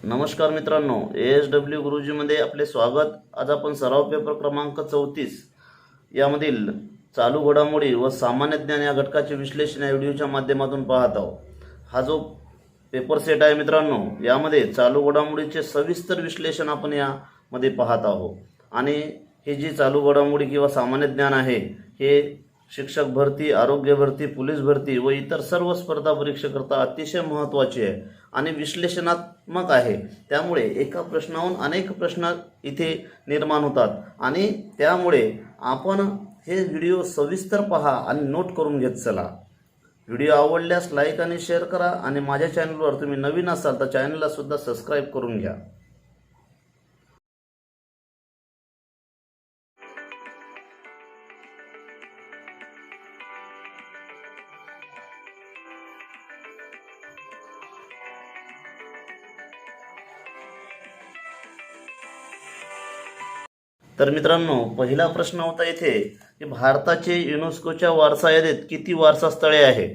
नमस्कार मित्रांनो, ASW गुरुजीमध्ये आपले स्वागत। आज आपण सराव पेपर क्रमांक 34 यामधील चालू घडामोडी व सामान्य ज्ञान या घटकाचे विश्लेषण या व्हिडिओच्या माध्यमातून पाहत आहोत। हा जो पेपर सेट आहे मित्रांनो, यामध्ये चालू घडामोडीचे सविस्तर विश्लेषण आपण यामध्ये पाहत आहोत आणि हे जी चालू घडामोडी किंवा सामान्य ज्ञान आहे हे शिक्षक भरती, आरोग्य भरती, पोलीस भरती व इतर सर्व स्पर्धा परीक्षेकरता अतिशय महत्त्वाची आहे आणि विश्लेषणात्मक आहे। त्यामुळे एका प्रश्नाहून अनेक प्रश्न इथे निर्माण होतात आणि त्यामुळे आपण हे व्हिडिओ सविस्तर पहा आणि नोट करून घेत चला। व्हिडिओ आवडल्यास लाईक आणि शेअर करा आणि माझ्या चॅनलवर तुम्ही नवीन असाल तर चॅनलला सुद्धा सबस्क्राईब करून घ्या। तर मित्रांनो, पहिला प्रश्न होता इथे की भारताचे युनेस्कोच्या वारसा यादीत किती वारसा स्थळे आहे।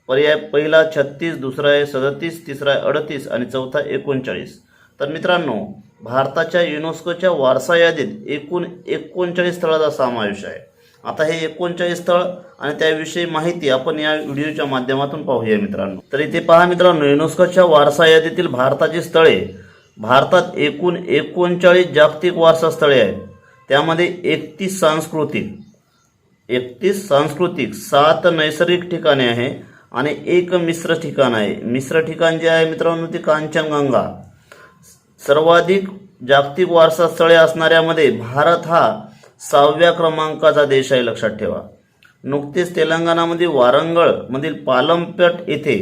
पर्याय पहिला 36, दुसरा आहे 37, तिसरा आहे 38 आणि चौथा 39। तर मित्रांनो, भारताच्या युनेस्कोच्या वारसा यादीत एकूण 39 स्थळांचा समावेश आहे। आता हे 39 स्थळ आणि त्याविषयी माहिती आपण या व्हिडिओच्या माध्यमातून पाहूया मित्रांनो। तर इथे पहा मित्रांनो, युनेस्कोच्या वारसा यादीतील भारताची स्थळे, भारतात एकूण 39 जागतिक वारसा स्थळे आहेत। त्यामध्ये 31 सांस्कृतिक 7 नैसर्गिक ठिकाणे आहे आणि एक मिश्र ठिकाण आहे। मिश्र ठिकाण जे आहे मित्रांनो ते कांचनगंगा। सर्वाधिक जागतिक वारसा स्थळे असणाऱ्यामध्ये भारत हा 6व्या क्रमांकाचा देश आहे, लक्षात ठेवा। नुकतेच तेलंगणामध्ये वारंगळ मधील पालमपेट येथे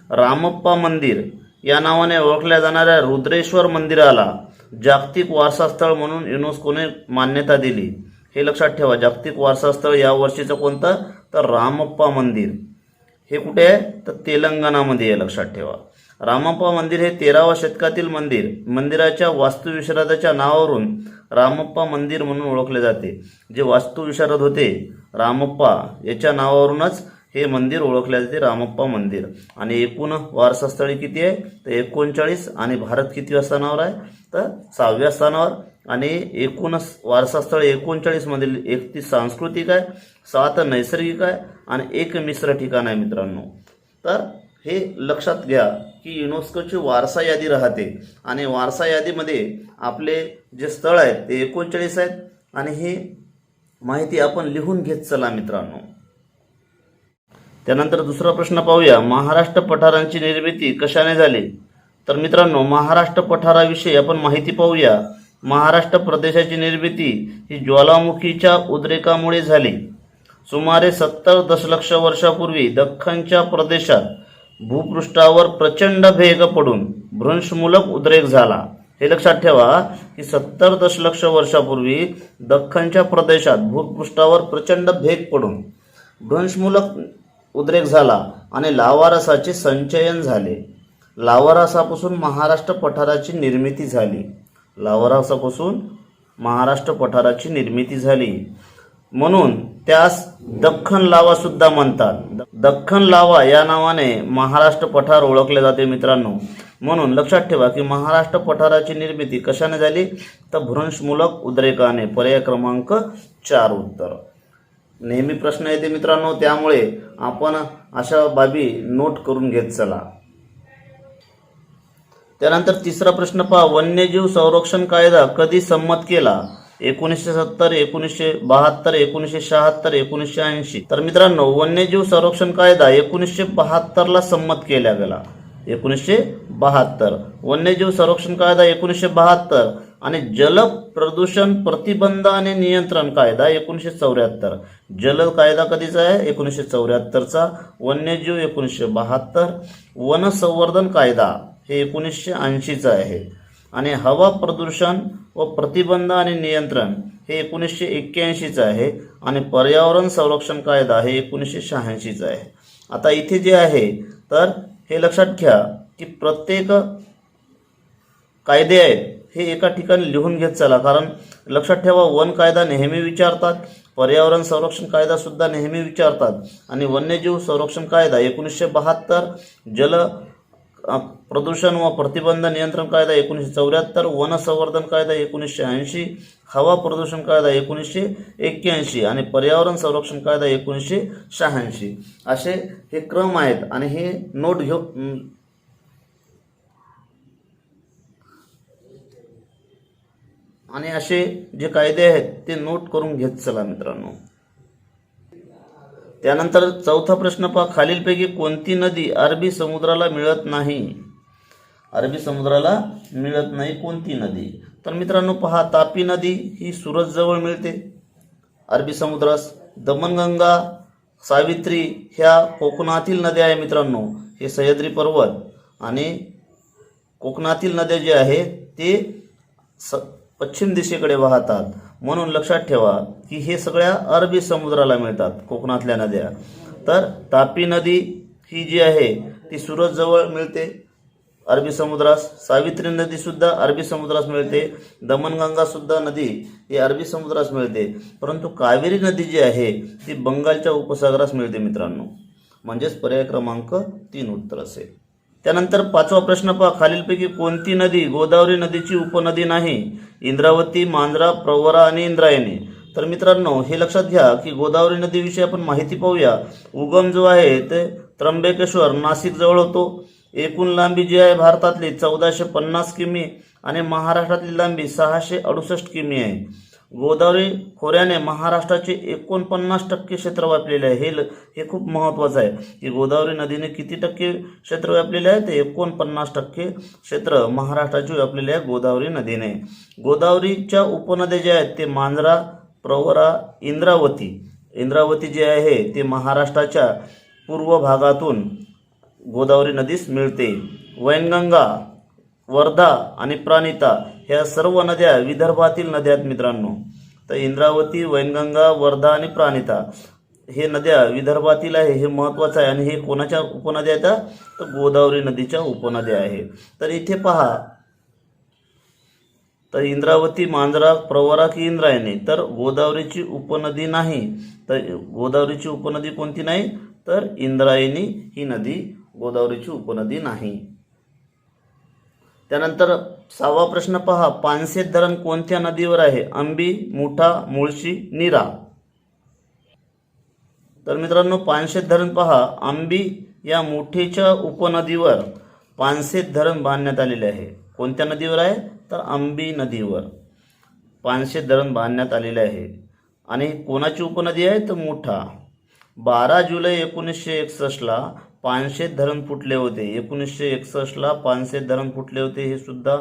रामप्पा मंदिर या नावाने ओळखल्या जाणाऱ्या रुद्रेश्वर मंदिराला जागतिक वारसा स्थळ म्हणून युनेस्कोने मान्यता दिली। हे लक्षात ठेवा, जागतिक वारसा स्थळ या वर्षीचं कोणतं तर रामप्पा मंदिर। हे कुठे आहे तर तेलंगणामध्ये आहे, लक्षात ठेवा। रामप्पा मंदिर हे 13व्या शतकातील मंदिर, मंदिराच्या वास्तुविशारदाच्या नावावरून रामप्पा मंदिर म्हणून ओळखले जाते। जे वास्तुविशारद होते रामप्पा याच्या नावावरूनच हे मंदिर ओळखले जाते, रामप्पा मंदिर। आणि एकूण वारसा स्थळे किती आहे तर 39 आणि भारत किती स्थानावर आहे तर 6व्या स्थानावर। आणि एकूण वारसा स्थळे 39 मधील 31 सांस्कृतिक आहे, 7 नैसर्गिक आहे आणि एक मिश्र ठिकाण आहे मित्रांनो। तर हे लक्षात घ्या की युनेस्कोची वारसा यादी राहते आणि वारसा यादीमध्ये आपले जे स्थळ आहेत ते 39 आहेत आणि ही माहिती आपण लिहून घेत चला मित्रांनो। त्यानंतर दुसरा प्रश्न पाहूया, महाराष्ट्र पठारांची निर्मिती कशाने झाली। तर मित्रांनो, महाराष्ट्र पठाराविषयी आपण माहिती पाहूया। महाराष्ट्र प्रदेशाची निर्मिती ही ज्वालामुखीच्या उद्रेकामुळे झाली। सुमारे 70 दशलक्ष वर्षापूर्वी दख्खनच्या प्रदेशात भूपृष्ठावर प्रचंड भेग पडून भ्रंशमूलक उद्रेक झाला। हे लक्षात ठेवा की 70 दशलक्ष वर्षापूर्वी दख्खनच्या प्रदेशात भूपृष्ठावर प्रचंड भेग पडून भ्रंशमूलक उद्रेक झाला आणि लावारसाचे संचयन झाले। लावारसापासून महाराष्ट्र पठाराची निर्मिती झाली। लावारसापासून महाराष्ट्र पठाराची निर्मिती झाली म्हणून त्यास दख्खन लावा सुद्धा म्हणतात। दख्खन लावा या नावाने महाराष्ट्र पठार ओळखले जाते मित्रांनो। म्हणून लक्षात ठेवा की महाराष्ट्र पठाराची निर्मिती कशाने झाली तर भ्रंशमूलक उद्रेकाने। पर्याय क्रमांक 4 उत्तर। नेहमी प्रश्न येते मित्रांनो, त्यामुळे आपण अशा बाबी नोट करून घेत चला। त्यानंतर तिसरा प्रश्न पहा, वन्यजीव संरक्षण कायदा कधी संमत केला। 1970, 1972, 1976, 1980। तर मित्रांनो, वन्यजीव संरक्षण कायदा 1972ला संमत केला गेला। 1972 वन्यजीव संरक्षण कायदा 1972 आणि जल प्रदूषण प्रतिबंध आणि नियंत्रण कायदा 1974। जल कायदा कधीचा आहे 1974चा, वन्यजीव 1972, वन संवर्धन कायदा हे 1980चा आहे आणि हवा प्रदूषण व प्रतिबंध आणि नियंत्रण हे 1981चं आहे आणि पर्यावरण संरक्षण कायदा हे 1986चं आहे। आता इथे जे आहे तर हे लक्षात घ्या की प्रत्येक कायदे आहेत हे एका ठिकाणी लिहून घेत चला, कारण लक्षात ठेवा वन कायदा नेहमी विचारतात, पर्यावरण संरक्षण कायदा सुद्धा नेहमी विचारतात आणि वन्यजीव संरक्षण कायदा 1972, जल प्रदूषण व प्रतिबंध नियंत्रण कायदा 1974, वन संवर्धन कायदा 1980, हवा प्रदूषण कायदा 1981 आणि पर्यावरण संरक्षण कायदा 1986 असे हे क्रम आहेत आणि हे नोट घेऊ आणि असे जे कायदे आहेत ते नोट करून घेत चला मित्रांनो. त्यानंतर चौथा प्रश्न पहा, खालीलपैकी कोणती नदी अरबी समुद्राला मिळत नाही? अरबी समुद्राला मिळत नाही कोणती नदी? तर मित्रांनो पहा, तापी नदी ही सुरतजवळ मिळते अरबी समुद्रास. दमनगंगा, सावित्री ह्या कोकणातील नद्या आहे मित्रांनो. हे सह्याद्री पर्वत आणि कोकणातील नद्या जे आहे ते पश्चिम दिशेकडे वाहतात, म्हणून लक्षात ठेवा की हे सगळ्या अरबी समुद्राला मिळतात कोकणातल्या नद्या. तर तापी नदी ही जी आहे ती सुरतजवळ मिळते अरबी समुद्रास. सावित्री नदी सुद्धा अरबी समुद्रास मिळते. दमनगंगा सुद्धा नदी ही अरबी समुद्रास मिळते. परंतु कावेरी नदी जी आहे ती बंगालच्या उपसागरास मिळते मित्रांनो. म्हणजेच पर्याय क्रमांक 3 उत्तर असेल. त्यानंतर पाचवा प्रश्न पहा, खालीलपैकी कोणती नदी गोदावरी नदीची उपनदी नाही? इंद्रावती, मांजरा, प्रवरा आणि इंद्रायणी. तर मित्रांनो हे लक्षात घ्या की गोदावरी नदीविषयी आपण माहिती पाहूया. उगम जो आहे ते त्र्यंबकेश्वर नाशिक जवळ होतो. एकूण लांबी जी आहे भारतातली 1450 किमी आणि महाराष्ट्रातली लांबी 668 किमी आहे. गोदावरी खोऱ्याने महाराष्ट्राचे 49% क्षेत्र व्यापलेले आहे. हे खूप महत्त्वाचं आहे की गोदावरी नदीने किती टक्के क्षेत्र व्यापलेले आहे? ते 49% क्षेत्र महाराष्ट्राचे व्यापलेले आहे गोदावरी नदीने. गोदावरीच्या उपनद्या ज्या आहेत ते मांजरा, प्रवरा, इंद्रावती. इंद्रावती जे आहे ते महाराष्ट्राच्या पूर्व भागातून गोदावरी नदीस मिळते. वैनगंगा, वर्धा आणि प्राणिता ह्या सर्व नद्या विदर्भातील नद्या आहेत मित्रांनो. तर इंद्रावती, वैनगंगा, वर्धा आणि प्राणिता हे नद्या विदर्भातील आहे. हे महत्त्वाचं आहे. आणि हे कोणाच्या उपनद्या आहेत? तर गोदावरी नदीच्या उपनद्या आहे. तर इथे पहा, तर इंद्रावती, मांजरा, प्रवरा की इंद्रायणी. तर गोदावरीची उपनदी नाही. तर गोदावरीची उपनदी कोणती नाही? तर इंद्रायणी ही नदी गोदावरीची उपनदी नाही. त्यानंतर 6वा प्रश्न पहा, पानशेत धरण कोणत्या नदीवर आहे? अंबी, मुठा, मुळशी, नीरा. तर मित्रांनो पानशेत धरण पहा, अंबी या मुठेच्या उपनदीवर पानशेत धरण बांधण्यात आलेले आहे. कोणत्या नदीवर आहे? तर अंबी नदीवर पानशेत धरण बांधण्यात आलेले आहे. आणि कोणाची उपनदी आहे? तर मुठा. 12 जुलै 1961ला पानशेत धरण फुटले होते. 1961ला पानशेत धरण फुटले होते. हे सुद्धा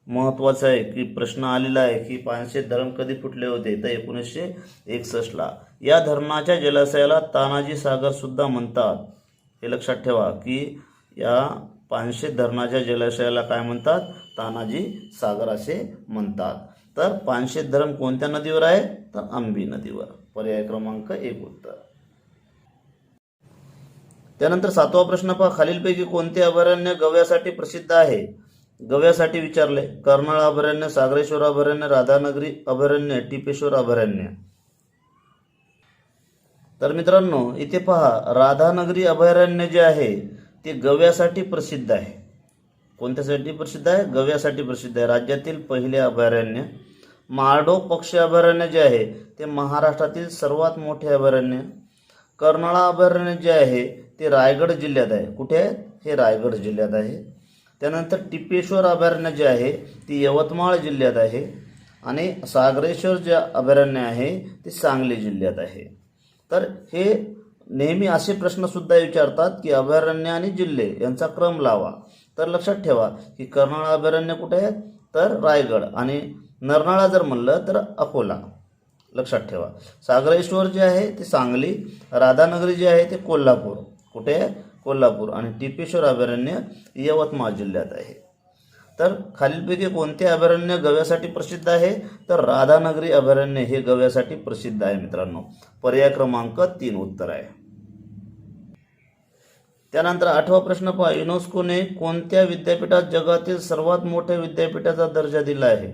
महत्त्वाचं आहे की प्रश्न आलेला आहे की पानशेत धरण कधी फुटले होते? तर 1961ला. या धरणाच्या जलाशयाला तानाजी सागर सुद्धा म्हणतात. हे लक्षात ठेवा की या पानशेत धरणाच्या जलाशयाला काय म्हणतात? तानाजी सागर असे म्हणतात. तर पानशेत धरण कोणत्या नदीवर आहे? तर अंबी नदीवर. पर्याय क्रमांक 1 उत्तर. त्यानंतर 7वा प्रश्न पहा, खालीलपैकी कोणते अभयारण्य गव्यासाठी प्रसिद्ध आहे? गव्यासाठी विचारले. कर्नाळ अभयारण्य, सागरेश्वर अभयारण्य, राधानगरी अभयारण्य, टिपेश्वर अभयारण्य. तर मित्रांनो इथे पहा, राधानगरी अभयारण्य जे आहे ते गव्यासाठी प्रसिद्ध आहे. कोणत्यासाठी प्रसिद्ध आहे? गव्यासाठी प्रसिद्ध आहे. राज्यातील पहिले अभयारण्य. माळढोक पक्षी अभयारण्य जे आहे ते महाराष्ट्रातील सर्वात मोठे अभयारण्य. कर्नाळा अभयारण्य जे आहे ते रायगड जिल्ह्यात आहे. कुठे आहे? हे रायगड जिल्ह्यात आहे. त्यानंतर टिपेश्वर अभयारण्य जे आहे ते यवतमाळ जिल्ह्यात आहे. आणि सागरेश्वर जे अभयारण्य आहे ते सांगली जिल्ह्यात आहे. तर हे नेहमी असे प्रश्नसुद्धा विचारतात की अभयारण्य आणि जिल्हे यांचा क्रम लावा. तर लक्षात ठेवा की कर्नाळा अभयारण्य कुठे आहे? तर रायगड. आणि नरनाळा जर म्हणलं तर अकोला. लक्षात ठेवा. सागरेश्वर जे आहे ते सांगली. राधानगरी जे आहे ते कोल्हापूर. कुठे आहे? कोल्हापूर. आणि टिपेश्वर अभयारण्य यवतमाळ जिल्ह्यात आहे. तर खालीलपैकी कोणते अभयारण्य गव्यासाठी प्रसिद्ध आहे? तर राधानगरी अभयारण्य हे गव्यासाठी प्रसिद्ध आहे मित्रांनो. पर्याय क्रमांक 3 उत्तर आहे. त्यानंतर 8वा प्रश्न पहा, युनेस्कोने कोणत्या विद्यापीठात जगातील सर्वात मोठ्या विद्यापीठाचा दर्जा दिला आहे?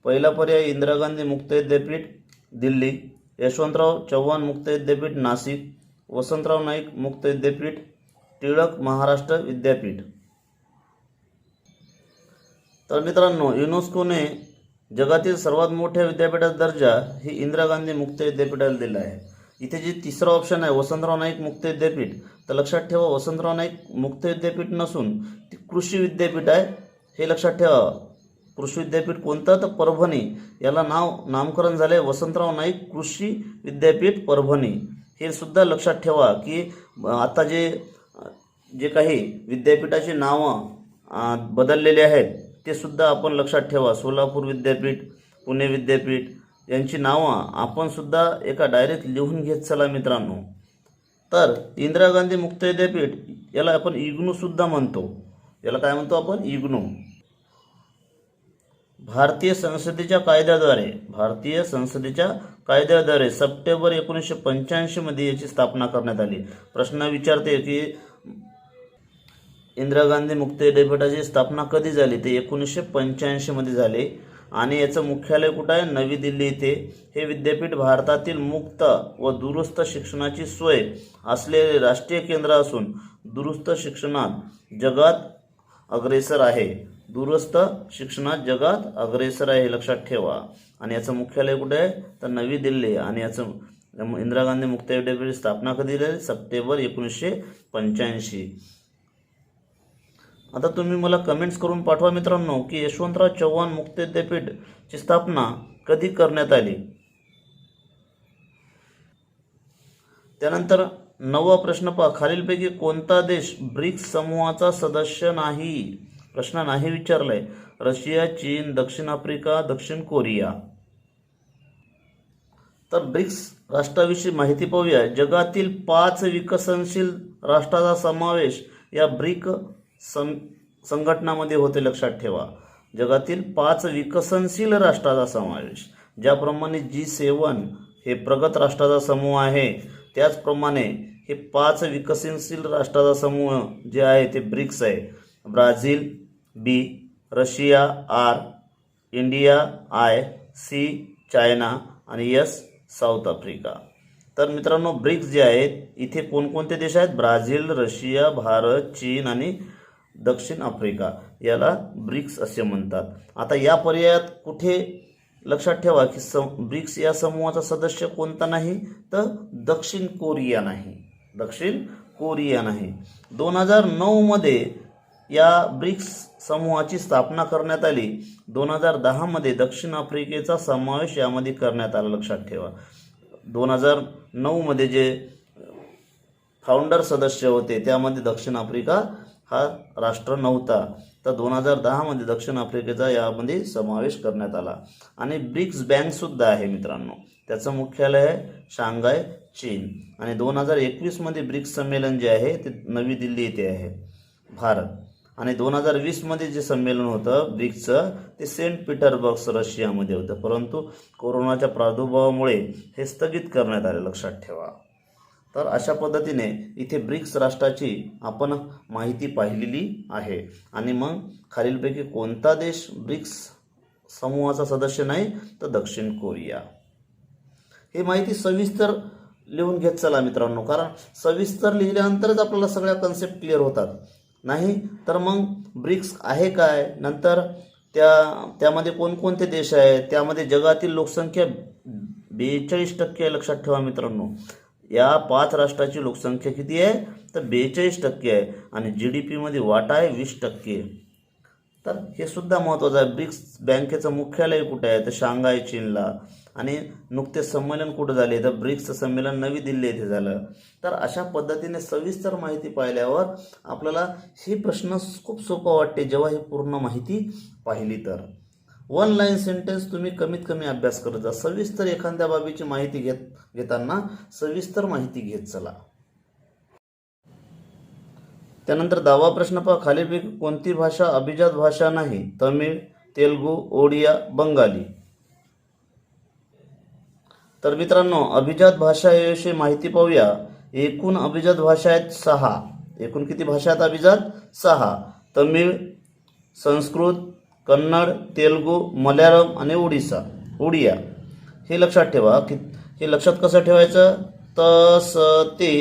पहिला पर्याय इंदिरा गांधी मुक्त विद्यापीठ दिल्ली, यशवंतराव चव्हाण मुक्त विद्यापीठ नाशिक, वसंतराव नाईक मुक्त विद्यापीठ, टिळक महाराष्ट्र विद्यापीठ. तर मित्रांनो, युनेस्कोने जगातील सर्वात मोठ्या विद्यापीठाचा दर्जा ही इंदिरा गांधी मुक्त विद्यापीठाला दिला आहे. इथे जे तिसरा ऑप्शन आहे वसंतराव नाईक मुक्त विद्यापीठ, तर लक्षात ठेवा वसंतराव नाईक मुक्त विद्यापीठ नसून ती कृषी विद्यापीठ आहे, हे लक्षात ठेवा. कृषी विद्यापीठ कोणतं, तर परभणी. याला नामकरण झाले वसंतराव नाईक कृषी विद्यापीठ परभणी. हे सुद्धा लक्षात ठेवा की आता जे काही विद्यापीठाची नावं बदललेली आहेत ते सुद्धा आपण लक्षात ठेवा. सोलापूर विद्यापीठ, पुणे विद्यापीठ यांची नावं आपण सुद्धा एका डायरेक्ट लिहून घेत चला मित्रांनो. तर इंदिरा गांधी मुक्त विद्यापीठ याला आपण इग्नू सुद्धा म्हणतो. याला काय म्हणतो आपण, इग्नू. भारतीय संसदेच्या कायद्याद्वारे सप्टेंबर 1985 मध्ये याची स्थापना करण्यात आली. प्रश्न विचारते की इंदिरा गांधी मुक्त विद्यापीठाची स्थापना कधी झाली, ते 1985 मध्ये झाले. आणि याचं मुख्यालय कुठं आहे, नवी दिल्ली येथे. हे विद्यापीठ भारतातील मुक्त व दूरस्थ शिक्षणाची सोय असलेले राष्ट्रीय केंद्र असून दूरस्थ शिक्षणात जगात अग्रेसर आहे. लक्षात ठेवा. आणि याचं मुख्यालय कुठे आहे, तर नवी दिल्ली. आणि याचं इंदिरा गांधी मुक्त विद्यापीठाची स्थापना कधी झाली, सप्टेंबर 1985. आता तुम्ही मला कमेंट्स करून पाठवा मित्रांनो की यशवंतराव चव्हाण मुक्त विद्यापीठची स्थापना कधी करण्यात आली. त्यानंतर 9वा प्रश्न पहा, खालीलपैकी कोणता देश ब्रिक्स समूहाचा सदस्य नाही. प्रश्न नाही विचारलाय. रशिया, चीन, दक्षिण आफ्रिका, दक्षिण कोरिया. तर ब्रिक्स राष्ट्राविषयी माहिती पाहूया. जगातील 5 विकसनशील राष्ट्राचा समावेश या ब्रिक संघटनामध्ये होते. लक्षात ठेवा, जगातील 5 विकसनशील राष्ट्राचा समावेश. ज्याप्रमाणे G7 हे प्रगत राष्ट्राचा समूह आहे, त्याचप्रमाणे हे 5 विकसनशील राष्ट्राचा समूह जे आहे ते ब्रिक्स आहे. Brazil B, Russia R, India I, C China आणि S साऊथ आफ्रिका. तर मित्रांनो, ब्रिक्स जे आहेत इथे कोणकोणते देश आहेत, ब्राझील, रशिया, भारत, चीन आणि दक्षिण आफ्रिका. याला ब्रिक्स असे म्हणतात. आता या पर्यायात कुठे लक्षात ठेवा की ब्रिक्स या समूहाचा सदस्य कोणता नाही, तर दक्षिण कोरिया नाही. 2009 मध्ये या ब्रिक्स समूहाची स्थापना करण्यात आली. 2010 मध्ये दक्षिण आफ्रिकेचा समावेश यामध्ये करण्यात आला. लक्षात ठेवा, 2009 मध्ये जे फाउंडर सदस्य होते त्यामध्ये दक्षिण आफ्रिका हा राष्ट्र नव्हता. तर 2010 मध्ये दक्षिण आफ्रिकेचा यामध्ये समावेश करण्यात आला. आणि ब्रिक्स बँक सुद्धा आहे मित्रांनो, त्याचं मुख्यालय आहे शांघाय, चीन. आणि 2021 मध्ये ब्रिक्स संमेलन जे आहे ते नवी दिल्ली येथे आहे, भारत. आणि 2020 मध्ये जे संमेलन होतं ब्रिक्सचं ते सेंट पीटर्सबर्ग रशियामध्ये होतं, परंतु कोरोनाच्या प्रादुर्भावामुळे हे स्थगित करण्यात आले. लक्षात ठेवा. तर अशा पद्धतीने इथे ब्रिक्स राष्ट्राची आपण माहिती पाहिलेली आहे. आणि मग खालीलपैकी कोणता देश ब्रिक्स समूहाचा सदस्य नाही, तर दक्षिण कोरिया. ही माहिती सविस्तर लिहून घेत चला मित्रांनो, कारण सविस्तर लिहिल्यानंतरच आपल्याला सगळ्या कन्सेप्ट क्लिअर होतात. नाही तर मग ब्रिक्स आहे काय, नंतर त्यामध्ये कोणकोणते देश आहेत, त्यामध्ये जगातील लोकसंख्या 42% आहे. लक्षात ठेवा मित्रांनो, या 5 राष्ट्राची लोकसंख्या किती आहे, तर 42% आहे. आणि GDP मध्ये वाटा आहे 20%. तर हे सुद्धा महत्त्वाचं आहे. ब्रिक्स बँकेचं मुख्यालय कुठे आहे, तर शांघाय, चीनला. आणि नुकते संमेलन कुठं झाले, तर ब्रिक्सचं संमेलन नवी दिल्ली येथे झालं. तर अशा पद्धतीने सविस्तर माहिती पाहिल्यावर आपल्याला हे प्रश्न खूप सोपं वाटते जेव्हा ही पूर्ण माहिती पाहिली. तर 1 लाईन सेंटेन्स तुम्ही कमीत कमी अभ्यास करत जा. सविस्तर एखाद्या बाबीची माहिती घेताना सविस्तर माहिती घेत चला. त्यानंतर 10वा प्रश्न पहा, खालीलपैकी कोणती भाषा अभिजात भाषा नाही, तमिळ, तेलुगू, ओडिया, बंगाली. तर मित्रांनो, अभिजात भाषा याविषयी माहिती पाहूया. एकूण अभिजात भाषा आहेत 6. एकूण किती भाषा आहेत अभिजात? 6. तमिळ, संस्कृत, कन्नड, तेलुगू, मल्याळम आणि ओडिया. हे लक्षात ठेवा. हे लक्षात कसं ठेवायचं, तस ते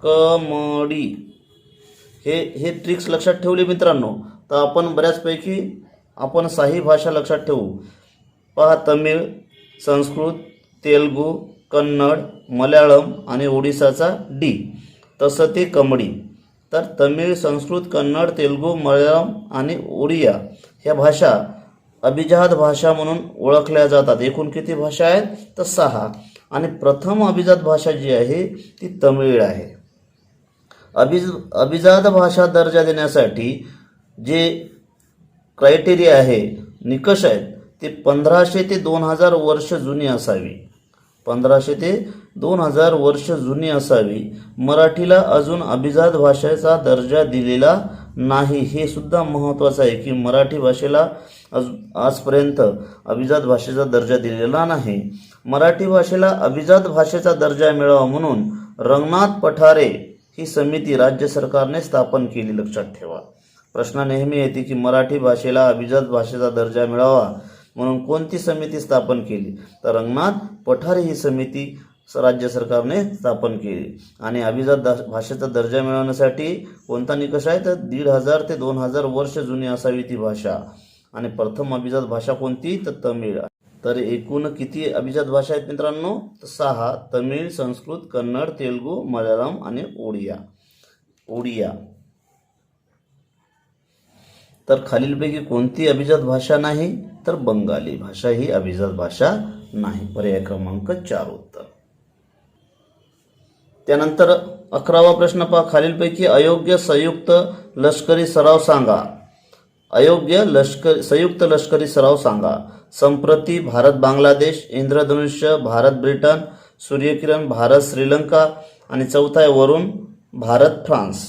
कमडी. हे ट्रिक्स लक्षात ठेवले मित्रांनो. तर आपण बऱ्याचपैकी आपण साही भाषा लक्षात ठेवू. पहा, तमिळ, संस्कृत, तेलुगू, कन्नड, मल्याळम आणि ओडिसाचा डी. तसं ते कमडी. तर तमिळ, संस्कृत, कन्नड, तेलुगू, मल्याळम आणि ओडिया ह्या भाषा अभिजात भाषा म्हणून ओळखल्या जातात. एकूण किती भाषा आहेत? तर 6. आणि प्रथम अभिजात भाषा जी आहे ती तमिळ आहे. अभिजात भाषा दर्जा देण्यासाठी जे क्रायटेरिया आहे, निकष आहेत, ते 1500 ते 2000 वर्ष जुनी असावी. 1500 ते 2000 वर्ष जुनी असावी. मराठीला अजून अभिजात भाषेचा दर्जा दिलेला नाही. हे सुद्धा महत्त्वाचं आहे की मराठी भाषेला आजपर्यंत अभिजात भाषेचा दर्जा दिलेला नाही. मराठी भाषेला अभिजात भाषेचा दर्जा मिळावा म्हणून रंगनाथ पठारे ही समिती राज्य सरकारने स्थापन केली. लक्षात ठेवा, प्रश्न नेहमी येते की मराठी भाषेला अभिजात भाषेचा दर्जा मिळावा म्हणून कोणती समिती स्थापन केली? तर रंगनाथ पठारे ही समिती राज्य सरकारने स्थापन केली. आणि अभिजात भाषेचा दर्जा मिळवण्यासाठी कोणता निकष आहे? तर 1500 ते 2000 वर्ष जुनी असावी ती भाषा. आणि प्रथम अभिजात भाषा कोणती? तर तमिळ. तर एकूण किती अभिजात भाषा आहेत मित्रांनो? तर 6. तमिळ, संस्कृत, कन्नड, तेलुगू, मल्याळम आणि ओडिया. तर खालीलपैकी कोणती अभिजात भाषा नाही? तर बंगाली भाषा ही अभिजात भाषा नाही. पर्याय क्रमांक 4 उत्तर. त्यानंतर 11वा प्रश्न पहा. खालीलपैकी अयोग्य संयुक्त लष्करी सराव सांगा. संयुक्त लष्करी सराव सांगा. संप्रती भारत बांगलादेश, इंद्रधनुष्य भारत ब्रिटन, सूर्यकिरण भारत श्रीलंका आणि चौथा आहे वरुण भारत फ्रान्स.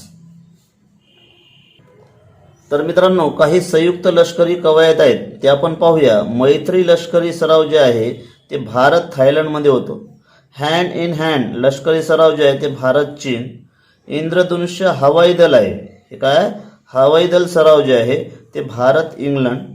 तर मित्रांनो, काही संयुक्त लष्करी कवायत आहेत ते आपण पाहूया. मैत्री लष्करी सराव जे आहे ते भारत थायलंडमध्ये होतो. हँड इन हँड लष्करी सराव जे आहे ते भारत चीन. इंद्रधनुष्य हवाई दल आहे, हे काय? हवाई दल सराव जे आहे ते भारत इंग्लंड.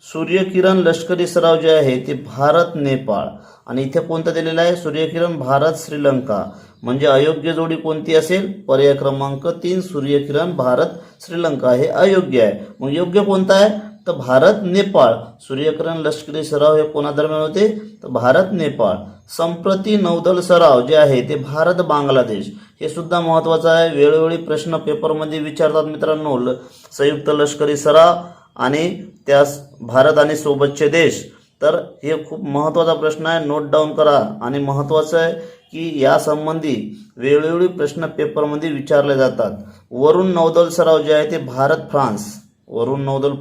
सूर्यकिरण लष्करी सराव जे आहे ते भारत नेपाळ. आणि इथे कोणतं दिलेलं आहे? सूर्यकिरण भारत श्रीलंका. म्हणजे अयोग्य जोडी कोणती असेल? पर्याय क्रमांक 3 सूर्यकिरण भारत श्रीलंका हे अयोग्य आहे. मग योग्य कोणतं आहे? तर भारत नेपाळ. सूर्यकिरण लष्करी सराव हे कोणादरम्यान होते? तर भारत नेपाळ. संप्रती नौदल सराव जे आहे ते भारत बांगलादेश. हे सुद्धा महत्त्वाचं आहे. वेळोवेळी प्रश्न पेपरमध्ये विचारतात मित्रांनो. संयुक्त लष्करी सराव आणि त्यास भारत आणि सोबतचे देश. तर हे खूप महत्त्वाचा प्रश्न आहे, नोट डाऊन करा. आणि महत्त्वाचं आहे की यासंबंधी वेळोवेळी प्रश्न पेपरमध्ये विचारले जातात. वरुण नौदल सराव जे आहे ते भारत फ्रान्स. वरुण नौदल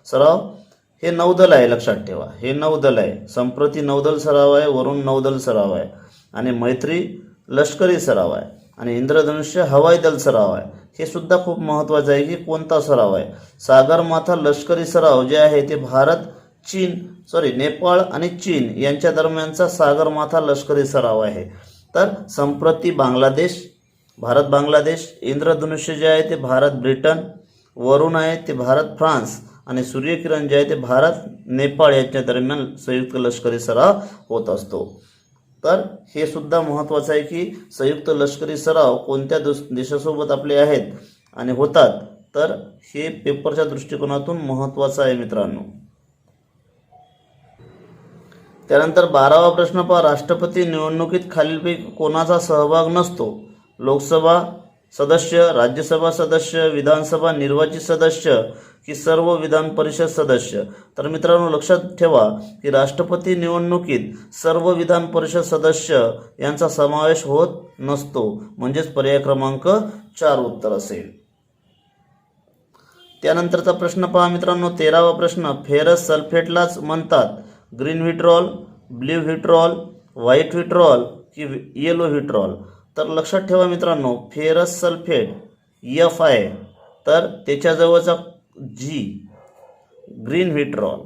सराव हे नौदल आहे, लक्षात ठेवा, हे नौदल आहे. संप्रती नौदल सराव आहे, वरुण नौदल सराव आहे. आणि मैत्री लष्करी सराव आहे. आणि इंद्रधनुष्य हवाई दल सराव आहे. हे सुद्धा खूप महत्त्वाचं आहे की कोणता सराव आहे. सागरमाथा लष्करी सराव जे आहे ते नेपाळ आणि चीन यांच्या दरम्यानचा सागरमाथा लष्करी सराव आहे. तर संप्रती भारत बांगलादेश. इंद्रधनुष्य जे आहे ते भारत ब्रिटन. वरुण आहे ते भारत फ्रान्स. आणि सूर्यकिरण जे आहे ते भारत नेपाळ यांच्या दरम्यान संयुक्त लष्करी सराव होत असतो. तर हे सुद्धा महत्त्वाचं आहे की संयुक्त लष्करी सराव कोणत्या देशासोबत आपले आहेत आणि होतात. तर हे पेपरच्या दृष्टिकोनातून महत्त्वाचं आहे मित्रांनो. त्यानंतर 12वा प्रश्न पहा. राष्ट्रपती निवडणुकीत खालीलपैकी कोणाचा सहभाग नसतो? लोकसभा सदस्य, राज्यसभा सदस्य, विधानसभा निर्वाचित सदस्य की सर्व विधान परिषद सदस्य. तर मित्रांनो, लक्षात ठेवा की राष्ट्रपती निवडणुकीत सर्व विधान परिषद सदस्य यांचा समावेश होत नसतो. म्हणजेच पर्याय क्रमांक 4 उत्तर असेल. त्यानंतरचा प्रश्न पहा मित्रांनो. 13वा प्रश्न. फेरस सल्फेटलाच म्हणतात ग्रीन व्हिट्रॉल, ब्ल्यू व्हिट्रॉल, व्हाईट व्हिट्रॉल की येलो व्हिट्रॉल. तर लक्षात ठेवा मित्रांनो, फेरस सल्फेट F आहे, तर त्याच्याजवळचा G ग्रीन व्हिट्रॉल.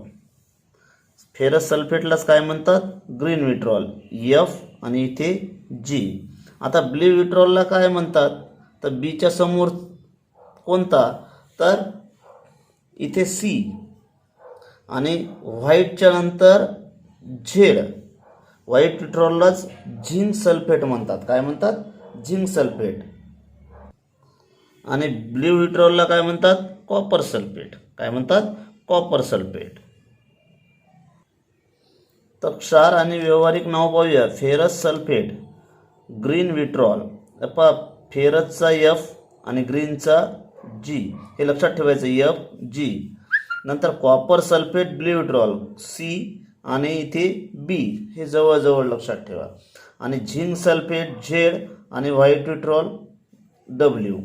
फेरस सल्फेटलाच काय म्हणतात? ग्रीन व्हिट्रॉल, F आणि इथे G. आता ब्ल्यू व्हिट्रॉलला काय म्हणतात? तर बीच्या समोर कोणता? तर इथे C. आणि व्हाईटच्या नंतर Z. व्हाईट व्हिट्रॉललाच झिंक सल्फेट म्हणतात. काय म्हणतात? Zinc sulphate. आणि ब्ल्यू व्हिट्रॉलला काय म्हणतात? Copper sulphate. काय म्हणतात? Copper sulphate. तर क्षार आणि व्यावहारिक नाव पाहूया. Ferrous sulphate, green vitriol. पहा, फेरसचा F आणि ग्रीनचा G, हे लक्षात ठेवायचं, F G. नंतर copper sulphate, blue vitriol, C आणि इथे B, हे जवळजवळ लक्षात ठेवा. आणि झिंक सल्फेट Z आणि व्हाईट विट्रॉल W.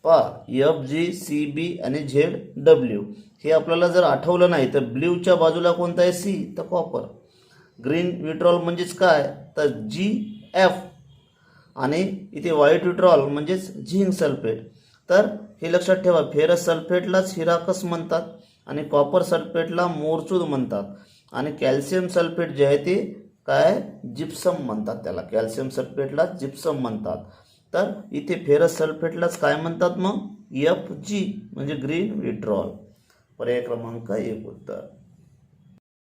पहा, FGCB आणि ZW. हे आपल्याला जर आठवलं नाही तर ब्ल्यूच्या बाजूला कोणता आहे? C, तर कॉपर. ग्रीन विट्रॉल म्हणजेच काय? तर GF. आणि इथे व्हाईट विट्रॉल म्हणजेच झिंक सल्फेट. तर हे लक्षात ठेवा, फेरस सल्फेटलाच हिराकस म्हणतात आणि कॉपर सल्फेटला मोरचूद म्हणतात. आणि कॅल्शियम सल्फेट जे आहे ते काय? जिप्सम म्हणतात त्याला. कॅल्शियम सल्फेटला जिप्सम म्हणतात. तर इथे फेरस सल्फेटलाच काय म्हणतात मग? FG म्हणजे ग्रीन विट्रॉल. पर्याय क्रमांक 1 उत्तर.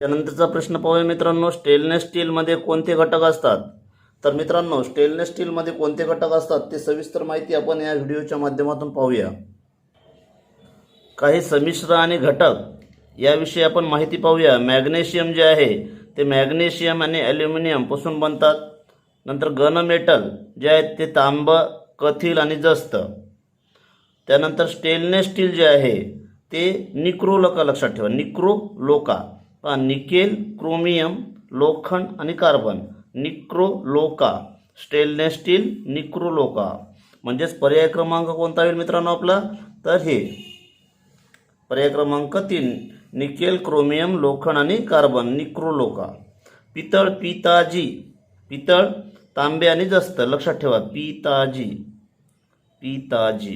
त्यानंतरचा प्रश्न पाहूया मित्रांनो. स्टेनलेस स्टीलमध्ये कोणते घटक असतात? तर मित्रांनो, स्टेनलेस स्टीलमध्ये कोणते घटक असतात ते सविस्तर माहिती आपण या व्हिडिओच्या माध्यमातून पाहूया. काही संमिश्र आणि घटक याविषयी आपण माहिती पाहूया. मॅग्नेशियम जे आहे ते मॅग्नेशियम आणि ॲल्युमिनियम पासून बनतात. नंतर गन मेटल जे आहेत ते तांब, कथील आणि जस्त. त्यानंतर स्टेनलेस स्टील जे आहे ते निक्रोलोका. लक्षात ठेवा, निक्रोलोका. निकेल, क्रोमियम, लोखंड आणि कार्बन. निक्रोलोका, स्टेनलेस स्टील, निक्रोलोका. म्हणजेच पर्याय क्रमांक कोणता होईल मित्रांनो आपला? तर हे पर्याय क्रमांक 3, निकेल, क्रोमियम, लोखंड आणि कार्बन, निक्रोलोका. पितळ, पिताजी. पितळ, तांबे आणि जस्त. लक्षात ठेवा, पिताजी, पिताजी.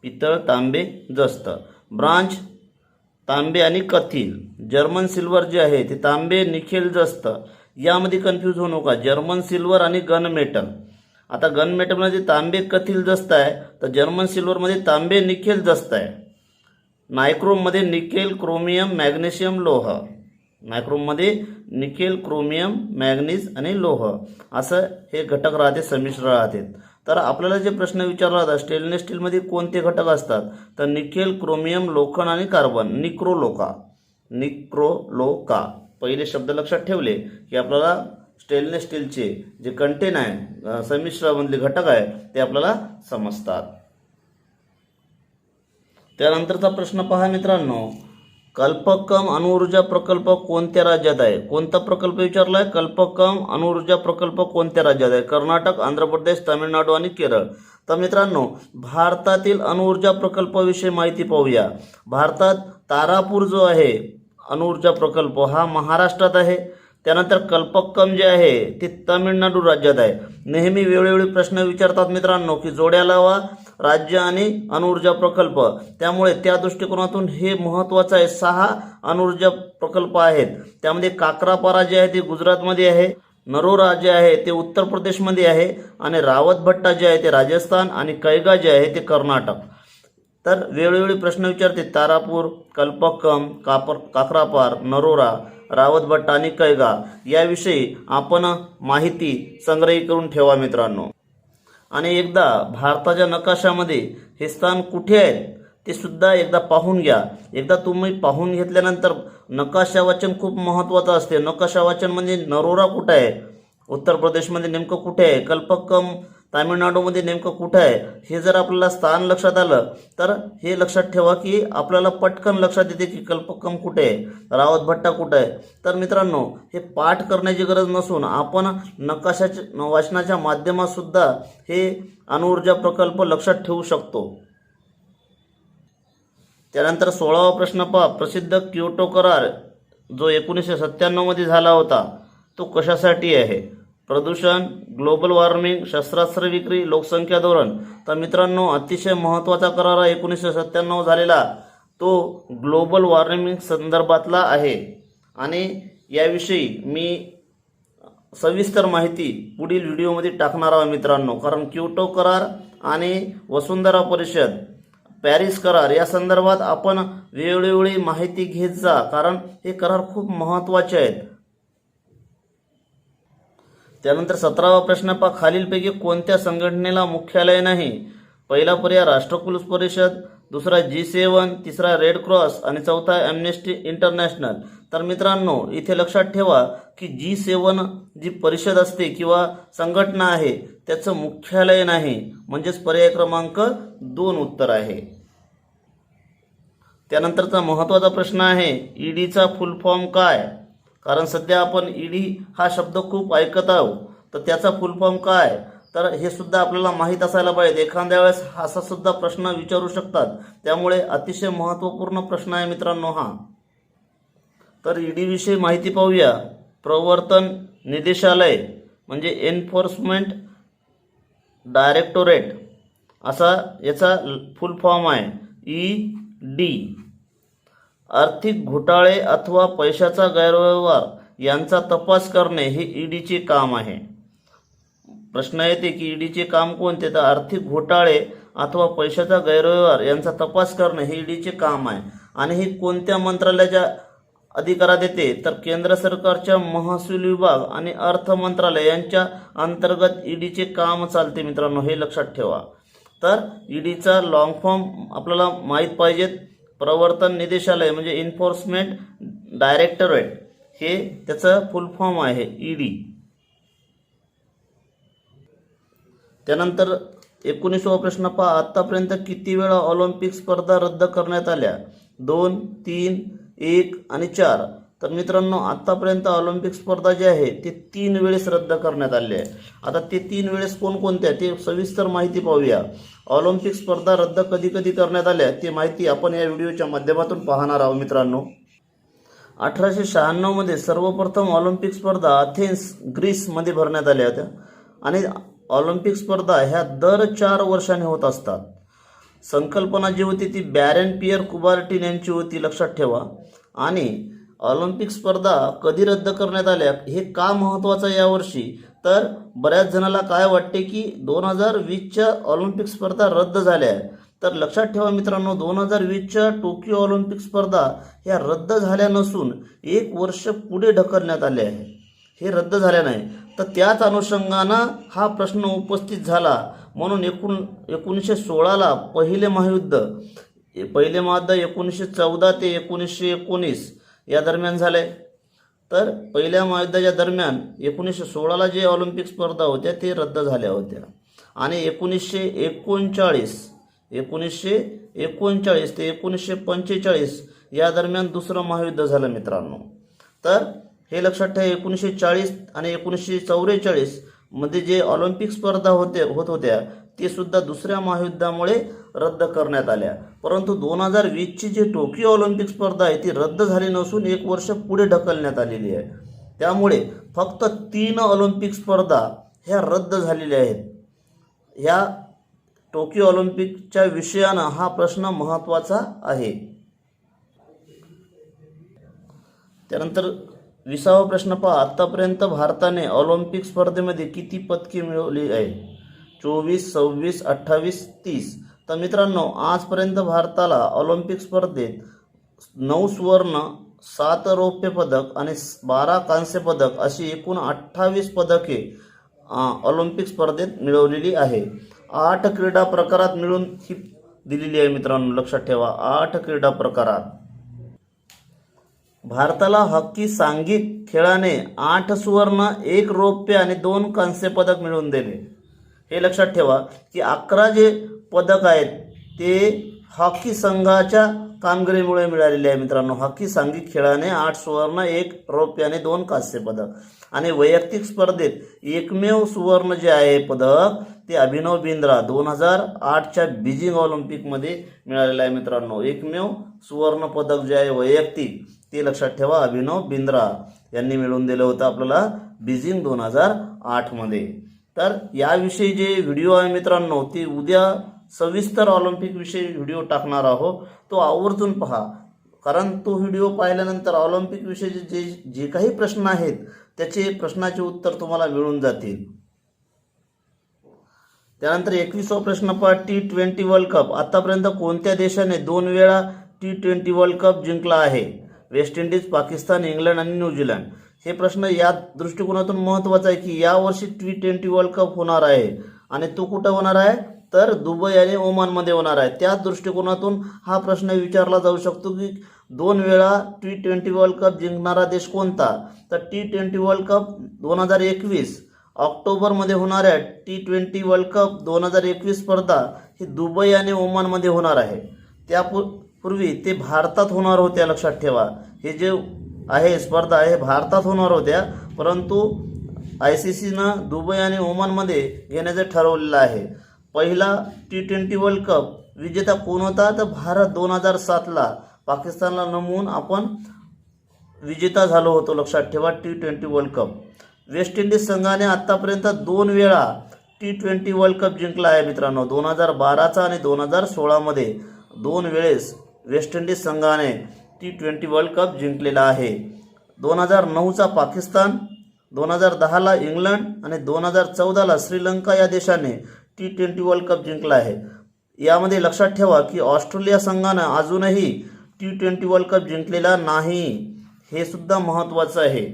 पितळ, तांबे, जस्त. ब्रांच, तांबे आणि कथील. जर्मन सिल्वर जे आहे ते तांबे, निकेल, जस्त. यामध्ये कन्फ्यूज होऊ नका. जर्मन सिल्वर आणि गन मेटल. आता गन मेटलमध्ये तांबे, कथील, जस्त आहे, तर जर्मन सिल्वरमध्ये तांबे, निकेल, जस्त आहे. नायक्रोममध्ये निकेल, क्रोमियम, मॅग्नेशियम, लोह. नायक्रोममध्ये निकेल, क्रोमियम, मॅग्नीज आणि लोह असं हे घटक राहते, संमिश्र राहते. तर आपल्याला जे प्रश्न विचारला होता, स्टेनलेस स्टीलमध्ये कोणते घटक असतात? तर निकेल, क्रोमियम, लोखंड आणि कार्बन, निक्रोलोका. निक्रोलोका. पहिले शब्द लक्षात ठेवले की आपल्याला स्टेनलेस स्टीलचे जे कंटेन आहे, संमिश्रामधले घटक आहे, ते आपल्याला समजतात. त्यानंतरचा प्रश्न पहा मित्रांनो. कल्पकम अणुऊर्जा प्रकल्प कोणत्या राज्यात आहे? कोणता प्रकल्प विचारला आहे? कल्पकम अणुऊर्जा प्रकल्प कोणत्या राज्यात आहे? कर्नाटक, आंध्र प्रदेश, तामिळनाडू आणि केरळ. तर मित्रांनो, भारतातील अणुऊर्जा प्रकल्पाविषयी माहिती पाहूया. भारतात तारापूर जो आहे अणुऊर्जा प्रकल्प हा महाराष्ट्रात आहे. त्यानंतर कल्पक्कम जे आहे ते तामिळनाडू राज्यात आहे. नेहमी वेळोवेळी प्रश्न विचारतात मित्रांनो की जोड्या लावा राज्य आणि अणुऊर्जा प्रकल्प. त्यामुळे त्या दृष्टिकोनातून हे महत्त्वाचं आहे. 6 अणुऊर्जा प्रकल्प आहेत. त्यामध्ये काकरापारा जे आहे ते गुजरातमध्ये आहे, नरोरा जे आहे ते उत्तर प्रदेशमध्ये आहे, आणि रावतभट्टा जे आहे ते राजस्थान, आणि कैगा जे आहे ते कर्नाटक. तर वेळोवेळी प्रश्न विचारते. तारापूर, कल्पक्कम, काकरापार, नरोरा, रावतभट्टा आणि कैगा याविषयी आपण माहिती संग्रहित करून ठेवा मित्रांनो. आणि एकदा भारताच्या नकाशामध्ये हे स्थान कुठे आहे ते सुद्धा एकदा पाहून घ्या. एकदा तुम्ही पाहून घेतल्यानंतर नकाशा वाचन खूप महत्त्वाचं असते. नकाशा वाचन म्हणजे नरोरा कुठे आहे, उत्तर प्रदेशमध्ये नेमकं कुठे आहे, कल्पक्कम तामिळनाडूमध्ये नेमकं कुठं आहे, हे जर आपल्याला स्थान लक्षात आलं तर हे लक्षात ठेवा की आपल्याला पटकन लक्षात येते की कल्पक्कम कुठे आहे, रावतभट्टा कुठं आहे. तर मित्रांनो, हे पाठ करण्याची गरज नसून आपण नकाशाच्या वाचनाच्या माध्यमात सुद्धा हे अणुऊर्जा प्रकल्प लक्षात ठेवू शकतो. त्यानंतर 16वा प्रश्न पहा. प्रसिद्ध क्योटो करार जो 1997 मध्ये झाला होता तो कशासाठी आहे? प्रदूषण, ग्लोबल वॉर्मिंग, शस्त्रास्त्र विक्री, लोकसंख्या धोरण. तर मित्रांनो, अतिशय महत्त्वाचा करार 1997 झालेला तो ग्लोबल वॉर्मिंग संदर्भातला आहे. आणि याविषयी मी सविस्तर माहिती पुढील व्हिडिओमध्ये टाकणार आहे मित्रांनो. कारण क्योटो करार आणि वसुंधरा परिषद, पॅरिस करार या संदर्भात आपण वेळोवेळी माहिती घेत जा, कारण हे करार खूप महत्त्वाचे आहेत. त्यानंतर 17वा प्रश्न पहा. खालीलपैकी कोणत्या संघटनेला मुख्यालय नाही? पहिला पर्याय राष्ट्रकुल परिषद, दुसरा G7, तिसरा रेड क्रॉस आणि चौथा ॲम्नेस्टी इंटरनॅशनल. तर मित्रांनो इथे लक्षात ठेवा की G7 जी परिषद असते किंवा संघटना आहे त्याचं मुख्यालय नाही, म्हणजेच पर्याय क्रमांक 2 उत्तर आहे. त्यानंतरचा महत्त्वाचा प्रश्न आहे ईडीचा फुल फॉर्म काय. कारण सध्या आपण ईडी हा शब्द खूप ऐकत आहोत, तर त्याचा फुल फॉर्म काय, तर हे सुद्धा आपल्याला माहीत असायला पाहिजे. एखाद्या वेळेस असा सुद्धा प्रश्न विचारू शकतात, त्यामुळे अतिशय महत्त्वपूर्ण प्रश्न आहे मित्रांनो हा. तर ईडी विषयी माहिती पाहूया. प्रवर्तन निदेशालय म्हणजे एन्फोर्समेंट डायरेक्टोरेट असा याचा फुल फॉर्म आहे ईडी. आर्थिक घोटाळे अथवा पैशाचा गैरव्यवहार यांचा तपास करणे हे ईडीचे काम आहे. प्रश्न येते की ईडीचे काम कोणते, तर आर्थिक घोटाळे अथवा पैशाचा गैरव्यवहार यांचा तपास करणे हे ईडीचे काम आहे. आणि हे कोणत्या मंत्रालयाच्या अधिकारात येते, तर केंद्र सरकारच्या महसूल विभाग आणि अर्थ मंत्रालय यांच्या अंतर्गत ईडीचे काम चालते मित्रांनो, हे लक्षात ठेवा. तर ईडीचा लॉंग फॉर्म आपल्याला माहीत पाहिजेत. प्रवर्तन निदेशालय म्हणजे एन्फोर्समेंट डायरेक्टोरेट हे त्याचं फुल फॉर्म आहे ईडी. त्यानंतर 19वा प्रश्न पहा. आतापर्यंत किती वेळा ऑलिम्पिक स्पर्धा रद्द करण्यात आल्या, 2, 3, 1 आणि 4. तर मित्रांनो आतापर्यंत ऑलिम्पिक स्पर्धा जी आहे ते 3 वेळेस रद्द करण्यात आले आहे. आता ते 3 वेळेस कोणकोणत्या ते सविस्तर माहिती पाहूया. ऑलिम्पिक स्पर्धा रद्द कधी कधी करण्यात आल्या ती माहिती आपण या व्हिडिओच्या माध्यमातून पाहणार आहोत मित्रांनो. 1896 मध्ये सर्वप्रथम ऑलिम्पिक स्पर्धा अथेन्स ग्रीसमध्ये भरण्यात आल्या होत्या. आणि ऑलिम्पिक स्पर्धा ह्या दर 4 वर्षांनी होत असतात. संकल्पना जी होती ती बॅरन पियर कुबार्टिन यांची होती, लक्षात ठेवा. आणि ऑलिम्पिक स्पर्धा कधी रद्द करण्यात आल्या हे का महत्त्वाचं यावर्षी, तर बऱ्याच जणाला काय वाटते की 2020च्या ऑलिम्पिक स्पर्धा रद्द झाल्या. तर लक्षात ठेवा मित्रांनो 2020च्या टोकियो ऑलिम्पिक स्पर्धा ह्या रद्द झाल्या नसून 1 वर्ष पुढे ढकलण्यात आले आहे, हे रद्द झाल्या नाही. तर त्याच अनुषंगानं हा प्रश्न उपस्थित झाला. म्हणून 1916ला पहिले महायुद्ध 1914 ते 1919 या दरम्यान झाले. तर पहिल्या महायुद्धाच्या दरम्यान 1916ला जे ऑलिम्पिक स्पर्धा होत्या ते रद्द झाल्या होत्या. आणि 1939 ते 1945 या दरम्यान दुसरं महायुद्ध झालं मित्रांनो. तर हे लक्षात ठेवा 1940 आणि 1944 मध्ये जे ऑलिम्पिक स्पर्धा होत होत्या ते सुद्धा दुसऱ्या महायुद्धामुळे रद्द करण्यात आल्या. परंतु 2020ची जी टोकियो ऑलिम्पिक स्पर्धा आहे ती रद्द झाली नसून 1 वर्ष पुढे ढकलण्यात आलेली आहे. त्यामुळे फक्त 3 ऑलिम्पिक स्पर्धा ह्या रद्द झालेल्या आहेत. ह्या टोकियो ऑलिम्पिकच्या विषयानं हा प्रश्न महत्त्वाचा आहे. त्यानंतर 20वा प्रश्न पहा. आतापर्यंत भारताने ऑलिम्पिक स्पर्धेमध्ये किती पदके मिळवली आहे, 24, 26, 28, 30. तर मित्रांनो आजपर्यंत भारताला ऑलिम्पिक स्पर्धेत 9 सुवर्ण, 7 रौप्य पदक आणि 12 कांस्य पदक अशी एकूण 28 पदके ऑलिम्पिक स्पर्धेत मिळवलेली आहे. 8 क्रीडा प्रकारात मिळून ही दिलेली आहे मित्रांनो, लक्षात ठेवा 8 क्रीडा प्रकारात. भारताला हॉकी सांघिक खेळाने 8 सुवर्ण, 1 रौप्य आणि 2 कांस्य पदक मिळवून दिले. हे लक्षात ठेवा की 11 जे पदक आहेत ते हॉकी संघाच्या कामगिरीमुळे मिळालेले आहे मित्रांनो. हॉकी सांघिक खेळाने 8 सुवर्ण, 1 रौप्य आणि 2 कांस्य पदक. आणि वैयक्तिक स्पर्धेत एकमेव सुवर्ण जे आहे पदक ते अभिनव बिंद्रा 2008च्या बीजिंग ऑलिम्पिकमध्ये मिळालेलं आहे मित्रांनो. एकमेव सुवर्ण पदक जे आहे वैयक्तिक ते लक्षात ठेवा अभिनव बिंद्रा यांनी मिळवून दिलं होतं आपल्याला बीजिंग 2008 मध्ये. तर याविषयी जे व्हिडिओ आहे मित्रांनो ते उद्या सविस्तर ऑलिम्पिक विषयी व्हिडिओ टाकणार आहोत, तो आवर्जून पहा. कारण तो व्हिडिओ पाहिल्यानंतर ऑलिम्पिक विषयी जे काही प्रश्न आहेत त्याचे प्रश्नाचे उत्तर तुम्हाला मिळून जातील. त्यानंतर 21वा प्रश्न पहा. T20 वर्ल्ड कप आतापर्यंत कोणत्या देशाने 2 वेळा T20 वर्ल्ड कप जिंकला आहे, वेस्ट इंडिज, पाकिस्तान, इंग्लंड आणि न्यूझीलंड. हे प्रश्न या दृष्टिकोनातून महत्त्वाचा आहे की यावर्षी T20 वर्ल्ड कप होणार आहे आणि तो कुठं होणार आहे, तर दुबई आणि ओमानमध्ये होणार आहे. त्याच दृष्टिकोनातून हा प्रश्न विचारला जाऊ शकतो की 2 वेळा T20 वर्ल्ड कप जिंकणारा देश कोणता. तर T20 वर्ल्ड कप 2021 ऑक्टोबरमध्ये होणाऱ्या T20 वर्ल्ड कप 2021 स्पर्धा ही दुबई आणि ओमानमध्ये होणार आहे. त्यापूर्वी ते भारतात होणार होत्या. लक्षात ठेवा, हे जे आहे स्पर्धा हे भारतात होणार होत्या, परंतु ICCनं दुबई आणि ओमानमध्ये घेण्याचं ठरवलेलं आहे. पहिला T20 वर्ल्ड कप विजेता कोण होता, तर भारत 2007ला पाकिस्तानला नमवून आपण विजेता झालो होतो. लक्षात ठेवा, T20 world cup. West Indies संघाने आतापर्यंत 2 वेळा T20 वर्ल्ड कप जिंकला आहे मित्रांनो. 2012चा आणि 2016मध्ये 2 वेळेस वेस्ट इंडिज संघाने T20 वर्ल्ड कप जिंकलेला आहे. 2009चा पाकिस्तान, 2010ला इंग्लंड आणि 2014ला श्रीलंका या देशाने T20 वर्ल्ड कप जिंकला आहे. यामध्ये लक्षात ठेवा की ऑस्ट्रेलिया संघानं अजूनही T20 वर्ल्ड कप जिंकलेला नाही. हे सुद्धा महत्त्वाचं आहे.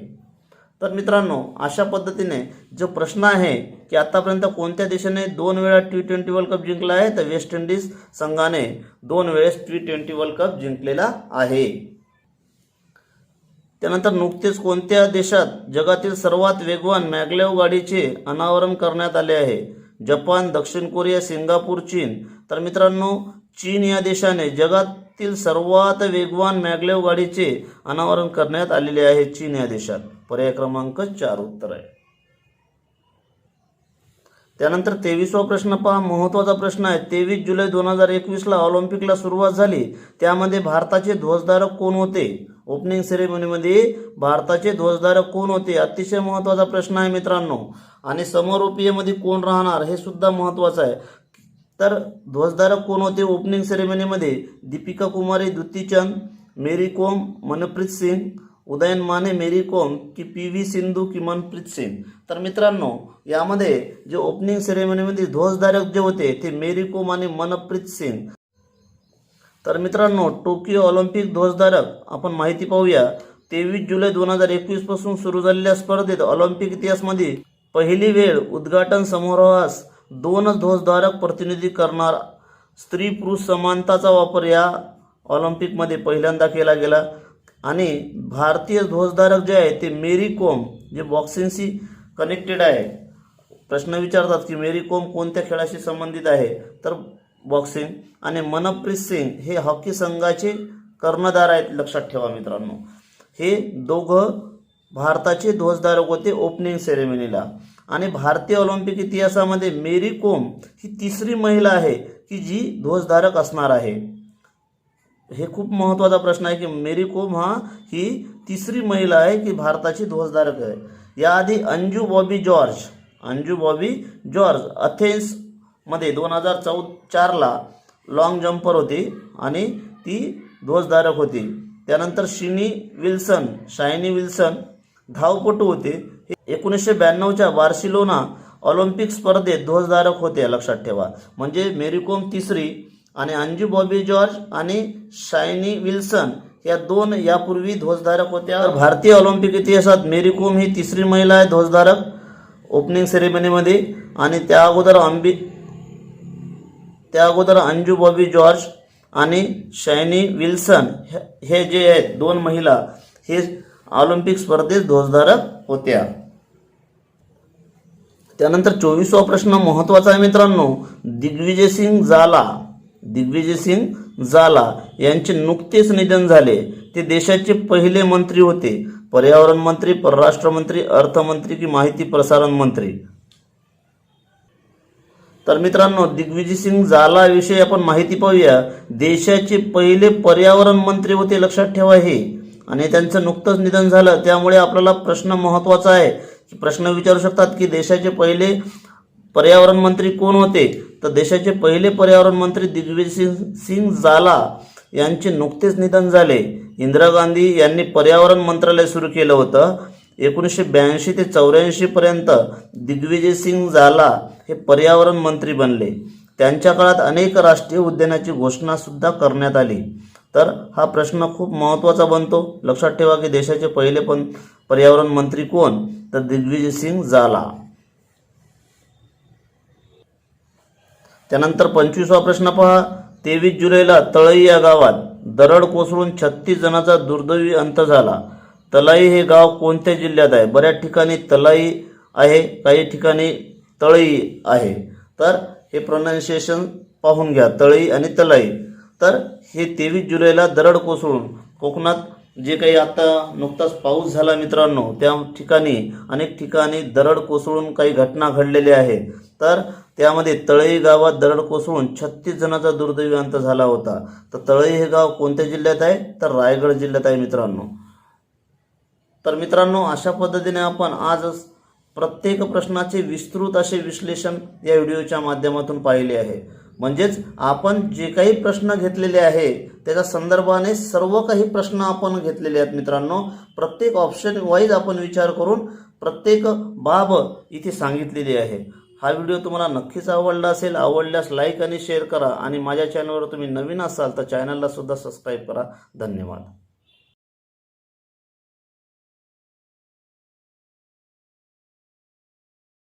तर मित्रांनो, अशा पद्धतीने जो प्रश्न आहे की आतापर्यंत कोणत्या देशाने 2 वेळा T20 वर्ल्ड कप जिंकला आहे, तर वेस्ट इंडिज संघाने 2 वेळेस T20 वर्ल्ड कप जिंकलेला आहे. त्यानंतर नुकतेच कोणत्या देशात जगातील सर्वात वेगवान मॅग्लेव गाडीचे अनावरण करण्यात आले आहे. जपान, दक्षिण कोरिया, सिंगापूर, चीन. तर मित्रांनो, चीन या देशाने जगातील सर्वात वेगवान मॅग्लेव गाडीचे अनावरण करण्यात आलेले आहे. चीन या देशात. पर्याय क्रमांक 4 उत्तर आहे. त्यानंतर 23वा प्रश्न पहा, महत्त्वाचा प्रश्न आहे. 23 जुलै 2021ला ऑलिम्पिकला सुरुवात झाली, त्यामध्ये भारताचे ध्वजधारक कोण होते. ओपनिंग सेरेमनीमध्ये भारताचे ध्वजधारक कोण होते. अतिशय महत्त्वाचा प्रश्न आहे मित्रांनो. आणि समरोपीयमध्ये कोण राहणार हे सुद्धा महत्त्वाचं आहे. तर ध्वजधारक कोण होते ओपनिंग सेरेमनीमध्ये. दीपिका कुमारी, द्युती चंद, मेरी कोम, मनप्रीत सिंग, उदयन माने, मेरी कोम की PV सिंधू की मनप्रीत सिंग. तर मित्रांनो, यामध्ये जे ओपनिंग सेरेमनीमध्ये ध्वजधारक जे होते ते मेरी कोम आणि मनप्रीत सिंग. तर मित्रांनो, टोकियो ऑलिम्पिक ध्वजधारक आपण माहिती पाहूया. 23 जुलै 2021 पासून सुरू झालेल्या स्पर्धेत ऑलिम्पिक इतिहासामध्ये पहिली वेळ उद्घाटन समारोहास 2 ध्वजधारक प्रतिनिधी करणार. स्त्री पुरुष समानताचा वापर या ऑलिम्पिकमध्ये पहिल्यांदा केला गेला. आणि भारतीय ध्वजधारक जे आहे ते मेरी कोम, जे बॉक्सिंगशी कनेक्टेड आहे. प्रश्न विचारतात की मेरी कोम कोणत्या खेळाशी संबंधित आहे, तर बॉक्सिंग. आणि मनप्रीत सिंग हे हॉकी संघाचे कर्णधार आहेत. लक्षात ठेवा मित्रांनो, हे दोघं भारताचे ध्वजधारक होते ओपनिंग सेरेमनीला. आणि भारतीय ऑलिम्पिक इतिहासामध्ये मेरी कोम ही तिसरी महिला आहे की जी ध्वजधारक असणार आहे. हे खूप महत्त्वाचा प्रश्न आहे की मेरी कोम ही तिसरी महिला आहे की भारताची ध्वजधारक आहे. याआधी अंजू बॉबी जॉर्ज अथेन्समध्ये 2004ला लॉंग जम्पर होती आणि ती ध्वजधारक होती. त्यानंतर शायनी विल्सन धावपटू होते. 1992च्या बार्सिलोना ऑलिम्पिक स्पर्धेत ध्वजधारक होते. लक्षात ठेवा, म्हणजे मेरी कोम तिसरी आणि अंजू बॉबी जॉर्ज आणि शायनी विल्सन या 2 यापूर्वी ध्वजधारक होत्या. भारतीय ऑलिम्पिक इतिहासात मेरी कोम ही तिसरी महिला आहे ध्वजधारक ओपनिंग सेरेमनीमध्ये. आणि त्या अगोदर अंजू बॉबी जॉर्ज आणि शायनी विल्सन हे जे आहेत 2 महिला हे ऑलिम्पिक स्पर्धेत ध्वजधारक होत्या. त्यानंतर 24वा प्रश्न महत्त्वाचा आहे मित्रांनो. दिग्विजय सिंग झाला यांचे नुकतेच निधन झाले. ते देशाचे पहिले मंत्री होते. पर्यावरण मंत्री, परराष्ट्र मंत्री, अर्थमंत्री की माहिती प्रसारण मंत्री. तर मित्रांनो, दिग्विजय सिंग झाला विषयी आपण माहिती पाहूया. देशाचे पहिले पर्यावरण मंत्री होते. लक्षात ठेवा हे. आणि त्यांचं नुकतंच निधन झालं, त्यामुळे आपल्याला प्रश्न महत्त्वाचा आहे. प्रश्न विचारू शकतात की देशाचे पहिले पर्यावरण मंत्री कोण होते. तर देशाचे पहिले पर्यावरण मंत्री दिग्विजय सिंग झाला यांचे नुकतेच निधन झाले. इंदिरा गांधी यांनी पर्यावरण मंत्रालय सुरू केलं होतं. 1982 ते 84 पर्यंत दिग्विजय सिंग झाला हे पर्यावरण मंत्री बनले. त्यांच्या काळात अनेक राष्ट्रीय उद्यानाची घोषणा सुद्धा करण्यात आली. तर हा प्रश्न खूप महत्त्वाचा बनतो. लक्षात ठेवा की देशाचे पहिले पर्यावरण मंत्री कोण, तर दिग्विजय सिंग झाला. त्यानंतर 25वा प्रश्न पहा, 23 जुलैला तळई या गावात दरड कोसळून 36 जणांचा दुर्दैवी अंत झाला. तलाई हे गाव कोणत्या जिल्ह्यात आहे? बऱ्याच ठिकाणी तलाई आहे, काही ठिकाणी तळई आहे. तर हे प्रोनाऊन्सिएशन पाहून घ्या, तळई आणि तलाई. तर हे 23 जुलैला दरड कोसळून कोकणात जे काही आता नुकताच पाऊस झाला मित्रांनो, त्या ठिकाणी अनेक ठिकाणी दरड कोसळून काही घटना घडलेल्या आहेत. तर त्यामध्ये तळई गावात दरड कोसळून 36 जणांचा दुर्दैवी अंत झाला होता. तर तळई हे गाव कोणत्या जिल्ह्यात आहे? तर रायगड जिल्ह्यात आहे मित्रांनो. तर मित्रांनो, अशा पद्धतीने आपण आज प्रत्येक प्रश्नाचे विस्तृत असे विश्लेषण या व्हिडिओच्या माध्यमातून पाहिले आहे. म्हणजेच आपण जे काही प्रश्न घेतलेले आहे त्याच्या संदर्भाने सर्व काही प्रश्न आपण घेतलेले आहेत मित्रांनो. प्रत्येक ऑप्शन वाईज आपण विचार करून प्रत्येक बाब इथे सांगितलेली आहे. हा व्हिडिओ तुम्हाला नक्कीच आवडला असेल. आवडल्यास लाईक आणि शेअर करा आणि माझ्या चॅनलवर तुम्ही नवीन असाल तर चॅनलला सुद्धा सबस्क्राईब करा. धन्यवाद.